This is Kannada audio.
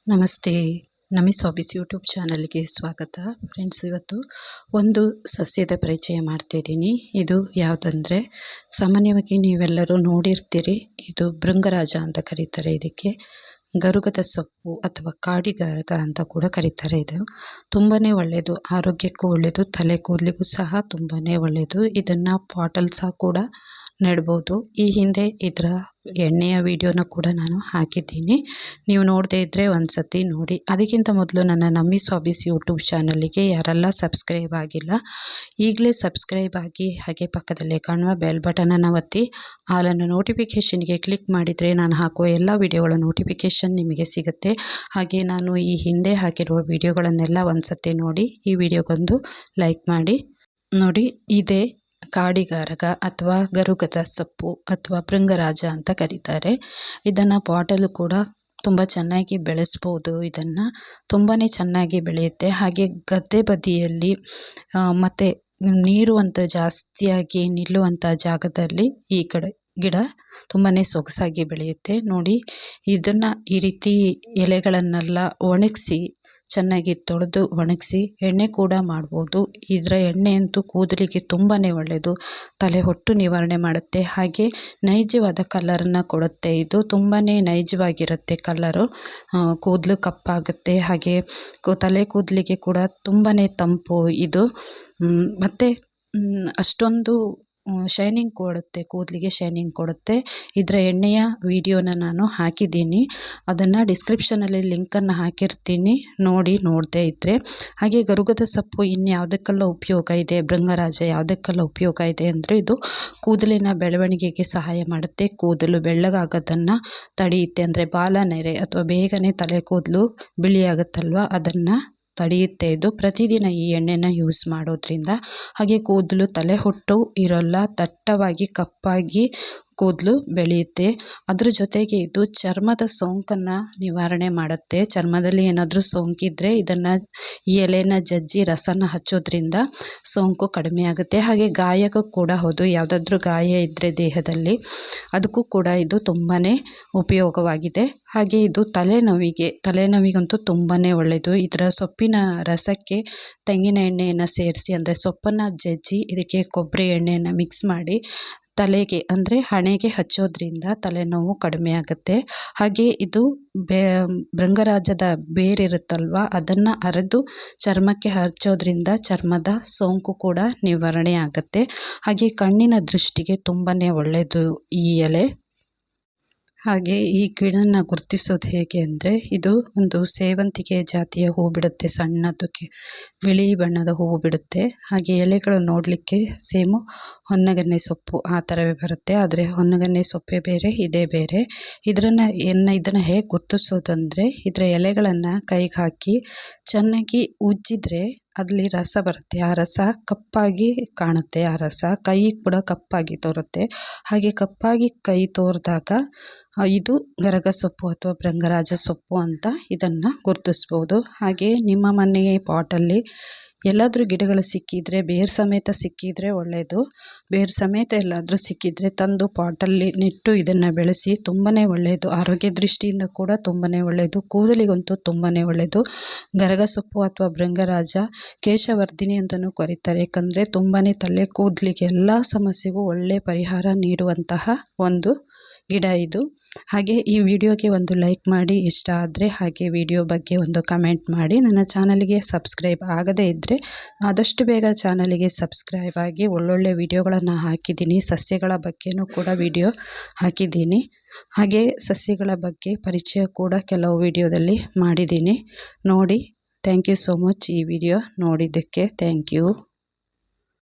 ನಮಸ್ತೆ. ನಮಿಸ್ ಹಾಬೀಸ್ ಯೂಟ್ಯೂಬ್ ಚಾನಲ್ಗೆ ಸ್ವಾಗತ. ಫ್ರೆಂಡ್ಸ್, ಇವತ್ತು ಒಂದು ಸಸ್ಯದ ಪರಿಚಯ ಮಾಡ್ತಿದ್ದೀನಿ. ಇದು ಯಾವುದಂದರೆ, ಸಾಮಾನ್ಯವಾಗಿ ನೀವೆಲ್ಲರೂ ನೋಡಿರ್ತೀರಿ. ಇದು ಭೃಂಗರಾಜ ಅಂತ ಕರೀತಾರೆ. ಇದಕ್ಕೆ ಗರುಗದ ಸೊಪ್ಪು ಅಥವಾ ಕಾಡಿಗರಗ ಅಂತ ಕೂಡ ಕರೀತಾರೆ. ಇದು ತುಂಬಾ ಒಳ್ಳೆಯದು, ಆರೋಗ್ಯಕ್ಕೂ ಒಳ್ಳೆಯದು, ತಲೆ ಕೂದಲಿಗೂ ಸಹ ತುಂಬಾ ಒಳ್ಳೆಯದು. ಇದನ್ನು ಪಾಟಲ್ಲಿ ಸಹ ಕೂಡ ನೆಡ್ಬೋದು. ಈ ಹಿಂದೆ ಇದರ ಎಣ್ಣೆಯ ವಿಡಿಯೋನ ಕೂಡ ನಾನು ಹಾಕಿದ್ದೀನಿ. ನೀವು ನೋಡದೇ ಇದ್ದರೆ ಒಂದು ಸತಿ ನೋಡಿ. ಅದಕ್ಕಿಂತ ಮೊದಲು ನನ್ನ ನಮಿಸ್ ಹಾಬೀಸ್ ಯೂಟ್ಯೂಬ್ ಚಾನಲ್ಗೆ ಯಾರೆಲ್ಲ ಸಬ್ಸ್ಕ್ರೈಬ್ ಆಗಿಲ್ಲ, ಈಗಲೇ ಸಬ್ಸ್ಕ್ರೈಬ್ ಆಗಿ, ಹಾಗೆ ಪಕ್ಕದಲ್ಲೇ ಕಾಣುವ ಬೆಲ್ ಬಟನನ್ನು ಒತ್ತಿ ಆಲನ್ನು ನೋಟಿಫಿಕೇಷನ್ಗೆ ಕ್ಲಿಕ್ ಮಾಡಿದರೆ ನಾನು ಹಾಕುವ ಎಲ್ಲ ವಿಡಿಯೋಗಳ ನೋಟಿಫಿಕೇಷನ್ ನಿಮಗೆ ಸಿಗುತ್ತೆ. ಹಾಗೆ ನಾನು ಈ ಹಿಂದೆ ಹಾಕಿರುವ ವಿಡಿಯೋಗಳನ್ನೆಲ್ಲ ಒಂದು ಸತಿ ನೋಡಿ. ಈ ವಿಡಿಯೋಗೊಂದು ಲೈಕ್ ಮಾಡಿ. ನೋಡಿ, ಇದೇ ಕಾಡಿಗಾರಗ ಅಥವಾ ಗರುಗದ ಸೊಪ್ಪು ಅಥವಾ ಭೃಂಗರಾಜ ಅಂತ ಕರೀತಾರೆ. ಇದನ್ನು ಪಾಟಲ್ಲೂ ಕೂಡ ತುಂಬ ಚೆನ್ನಾಗಿ ಬೆಳೆಸ್ಬೋದು. ಇದನ್ನು ತುಂಬಾ ಚೆನ್ನಾಗಿ ಬೆಳೆಯುತ್ತೆ. ಹಾಗೆ ಗದ್ದೆ ಬದಿಯಲ್ಲಿ ಮತ್ತು ನೀರು ಅಂತ ಜಾಸ್ತಿಯಾಗಿ ನಿಲ್ಲುವಂಥ ಜಾಗದಲ್ಲಿ ಈ ಗಿಡ ತುಂಬಾ ಸೊಗಸಾಗಿ ಬೆಳೆಯುತ್ತೆ. ನೋಡಿ, ಇದನ್ನು ಈ ರೀತಿ ಎಲೆಗಳನ್ನೆಲ್ಲ ಒಣಗಿಸಿ, ಚೆನ್ನಾಗಿ ತೊಳೆದು ಒಣಗಿಸಿ ಎಣ್ಣೆ ಕೂಡ ಮಾಡ್ಬೋದು. ಇದರ ಎಣ್ಣೆ ಅಂತೂ ಕೂದಲಿಗೆ ತುಂಬಾ ಒಳ್ಳೆಯದು, ತಲೆ ಹೊಟ್ಟು ನಿವಾರಣೆ ಮಾಡುತ್ತೆ. ಹಾಗೆ ನೈಜವಾದ ಕಲರನ್ನು ಕೊಡುತ್ತೆ. ಇದು ತುಂಬಾ ನೈಜವಾಗಿರುತ್ತೆ ಕಲರು. ಕೂದಲು ಕಪ್ಪಾಗುತ್ತೆ. ಹಾಗೆ ತಲೆ ಕೂದಲಿಗೆ ಕೂಡ ತುಂಬಾ ತಂಪು ಇದು. ಮತ್ತು ಅಷ್ಟೊಂದು ಶೈನಿಂಗ್ ಕೊಡುತ್ತೆ, ಕೂದಲಿಗೆ ಶೈನಿಂಗ್ ಕೊಡುತ್ತೆ. ಇದರ ಎಣ್ಣೆಯ ವಿಡಿಯೋನ ನಾನು ಹಾಕಿದ್ದೀನಿ. ಅದನ್ನು ಡಿಸ್ಕ್ರಿಪ್ಷನಲ್ಲಿ ಲಿಂಕನ್ನು ಹಾಕಿರ್ತೀನಿ, ನೋಡಿ ನೋಡದೇ ಇದ್ದರೆ. ಹಾಗೆ ಗರುಗದ ಸೊಪ್ಪು ಇನ್ಯಾವುದಕ್ಕೆಲ್ಲ ಉಪಯೋಗ ಇದೆ, ಭೃಂಗರಾಜ ಯಾವುದಕ್ಕೆಲ್ಲ ಉಪಯೋಗ ಇದೆ ಅಂದರೆ, ಇದು ಕೂದಲಿನ ಬೆಳವಣಿಗೆಗೆ ಸಹಾಯ ಮಾಡುತ್ತೆ. ಕೂದಲು ಬೆಳ್ಳಗಾಗೋದನ್ನು ತಡೆಯುತ್ತೆ. ಅಂದರೆ ಬಾಲನೆರೆ ಅಥವಾ ಬೇಗನೆ ತಲೆ ಕೂದಲು ಬಿಳಿಯಾಗುತ್ತಲ್ವ, ಅದನ್ನು ತಡೆಯುತ್ತೆ. ಇದು ಪ್ರತಿದಿನ ಈ ಎಣ್ಣೆನ ಯೂಸ್ ಮಾಡೋದ್ರಿಂದ. ಹಾಗೆ ಕೂದಲು ತಲೆ ಹೊಟ್ಟು ಇರೋಲ್ಲ, ದಟ್ಟವಾಗಿ ಕಪ್ಪಾಗಿ ಕೂದಲು ಬೆಳೆಯುತ್ತೆ. ಅದ್ರ ಜೊತೆಗೆ ಇದು ಚರ್ಮದ ಸೋಂಕನ್ನು ನಿವಾರಣೆ ಮಾಡುತ್ತೆ. ಚರ್ಮದಲ್ಲಿ ಏನಾದರೂ ಸೋಂಕಿದ್ರೆ ಇದನ್ನು, ಈ ಎಲೆನ ಜಜ್ಜಿ ರಸನ ಹಚ್ಚೋದ್ರಿಂದ ಸೋಂಕು ಕಡಿಮೆ ಆಗುತ್ತೆ. ಹಾಗೆ ಗಾಯಕ್ಕೂ ಕೂಡ ಹೌದು, ಯಾವುದಾದ್ರೂ ಗಾಯ ಇದ್ದರೆ ದೇಹದಲ್ಲಿ, ಅದಕ್ಕೂ ಕೂಡ ಇದು ತುಂಬಾ ಉಪಯೋಗವಾಗಿದೆ. ಹಾಗೆ ಇದು ತಲೆನೋವಿಗಂತೂ ತುಂಬಾ ಒಳ್ಳೆಯದು. ಇದರ ಸೊಪ್ಪಿನ ರಸಕ್ಕೆ ತೆಂಗಿನ ಎಣ್ಣೆಯನ್ನು ಸೇರಿಸಿ, ಅಂದರೆ ಸೊಪ್ಪನ್ನು ಜಜ್ಜಿ ಇದಕ್ಕೆ ಕೊಬ್ಬರಿ ಎಣ್ಣೆಯನ್ನು ಮಿಕ್ಸ್ ಮಾಡಿ ತಲೆಗೆ ಅಂದರೆ ಹಣೆಗೆ ಹಚ್ಚೋದ್ರಿಂದ ತಲೆನೋವು ಕಡಿಮೆ ಆಗುತ್ತೆ. ಹಾಗೆ ಇದು ಭೃಂಗರಾಜದ ಬೇರಿರುತ್ತಲ್ವ, ಅದನ್ನು ಅರೆದು ಚರ್ಮಕ್ಕೆ ಹಚ್ಚೋದ್ರಿಂದ ಚರ್ಮದ ಸೋಂಕು ಕೂಡ ನಿವಾರಣೆ ಆಗುತ್ತೆ. ಹಾಗೆ ಕಣ್ಣಿನ ದೃಷ್ಟಿಗೆ ತುಂಬಾ ಒಳ್ಳೆಯದು ಈ ಎಲೆ. ಹಾಗೆ ಈ ಗಿಡನ ಗುರುತಿಸೋದು ಹೇಗೆ ಅಂದರೆ, ಇದು ಒಂದು ಸೇವಂತಿಗೆ ಜಾತಿಯ ಹೂ ಬಿಡುತ್ತೆ, ಸಣ್ಣದಕ್ಕೆ ಬಿಳಿ ಬಣ್ಣದ ಹೂವು ಬಿಡುತ್ತೆ. ಹಾಗೆ ಎಲೆಗಳು ನೋಡಲಿಕ್ಕೆ ಸೇಮು ಹೊನ್ನಗನ್ನೆ ಸೊಪ್ಪು ಆ ಥರವೇ ಬರುತ್ತೆ, ಆದರೆ ಹೊನ್ನಗನ್ನೆ ಸೊಪ್ಪೇ ಬೇರೆ, ಇದೇ ಬೇರೆ. ಇದನ್ನು ಹೇಗೆ ಗುರುತಿಸೋದು ಅಂದರೆ, ಇದರ ಎಲೆಗಳನ್ನು ಕೈಗೆ ಹಾಕಿ ಚೆನ್ನಾಗಿ ಉಜ್ಜಿದ್ರೆ ಅಲ್ಲಿ ರಸ ಬರುತ್ತೆ. ಆ ರಸ ಕಪ್ಪಾಗಿ ಕಾಣುತ್ತೆ. ಆ ರಸ ಕೈ ಕೂಡ ಕಪ್ಪಾಗಿ ತೋರುತ್ತೆ. ಹಾಗೆ ಕಪ್ಪಾಗಿ ಕೈ ತೋರಿದಾಗ ಇದು ಗರಗ ಸೊಪ್ಪು ಅಥವಾ ಭೃಂಗರಾಜ ಸೊಪ್ಪು ಅಂತ ಇದನ್ನು ಗುರುತಿಸ್ಬೋದು. ಹಾಗೆ ನಿಮ್ಮ ಮನೆಯ ಪಾಟಲ್ಲಿ ಎಲ್ಲಾದರೂ ಗಿಡಗಳು ಸಿಕ್ಕಿದರೆ, ಬೇರು ಸಮೇತ ಸಿಕ್ಕಿದರೆ ಒಳ್ಳೆಯದು. ಬೇರು ಸಮೇತ ಎಲ್ಲಾದರೂ ಸಿಕ್ಕಿದರೆ ತಂದು ಪಾಟಲ್ಲಿ ನೆಟ್ಟು ಇದನ್ನು ಬೆಳೆಸಿ, ತುಂಬಾ ಒಳ್ಳೆಯದು. ಆರೋಗ್ಯ ದೃಷ್ಟಿಯಿಂದ ಕೂಡ ತುಂಬಾ ಒಳ್ಳೆಯದು, ಕೂದಲಿಗಂತೂ ತುಂಬಾ ಒಳ್ಳೆಯದು. ಗರಗ ಸೊಪ್ಪು ಅಥವಾ ಭೃಂಗರಾಜ ಕೇಶವರ್ಧಿನಿ ಅಂತಲೂ ಕರೀತಾರೆ. ಯಾಕಂದರೆ ತುಂಬಾ ತಲೆ ಕೂದಲಿಗೆ ಎಲ್ಲ ಸಮಸ್ಯೆಗೂ ಒಳ್ಳೆಯ ಪರಿಹಾರ ನೀಡುವಂತಹ ಒಂದು ಗಿಡ ಇದು. ಹಾಗೆ ಈ ವಿಡಿಯೋಗೆ ಒಂದು ಲೈಕ್ ಮಾಡಿ ಇಷ್ಟ ಆದರೆ, ಹಾಗೆ ವಿಡಿಯೋ ಬಗ್ಗೆ ಒಂದು ಕಮೆಂಟ್ ಮಾಡಿ. ನನ್ನ ಚಾನಲ್ಗೆ ಸಬ್ಸ್ಕ್ರೈಬ್ ಆಗದೇ ಇದ್ದರೆ ಆದಷ್ಟು ಬೇಗ ಚಾನಲಿಗೆ ಸಬ್ಸ್ಕ್ರೈಬ್ ಆಗಿ. ಒಳ್ಳೊಳ್ಳೆ ವಿಡಿಯೋಗಳನ್ನು ಹಾಕಿದ್ದೀನಿ. ಸಸ್ಯಗಳ ಬಗ್ಗೆನೂ ಕೂಡ ವಿಡಿಯೋ ಹಾಕಿದ್ದೀನಿ. ಹಾಗೆ ಸಸ್ಯಗಳ ಬಗ್ಗೆ ಪರಿಚಯ ಕೂಡ ಕೆಲವು ವಿಡಿಯೋದಲ್ಲಿ ಮಾಡಿದ್ದೀನಿ, ನೋಡಿ. ಥ್ಯಾಂಕ್ ಯು ಸೋ ಮಚ್ ಈ ವಿಡಿಯೋ ನೋಡಿದ್ದಕ್ಕೆ. Thank you.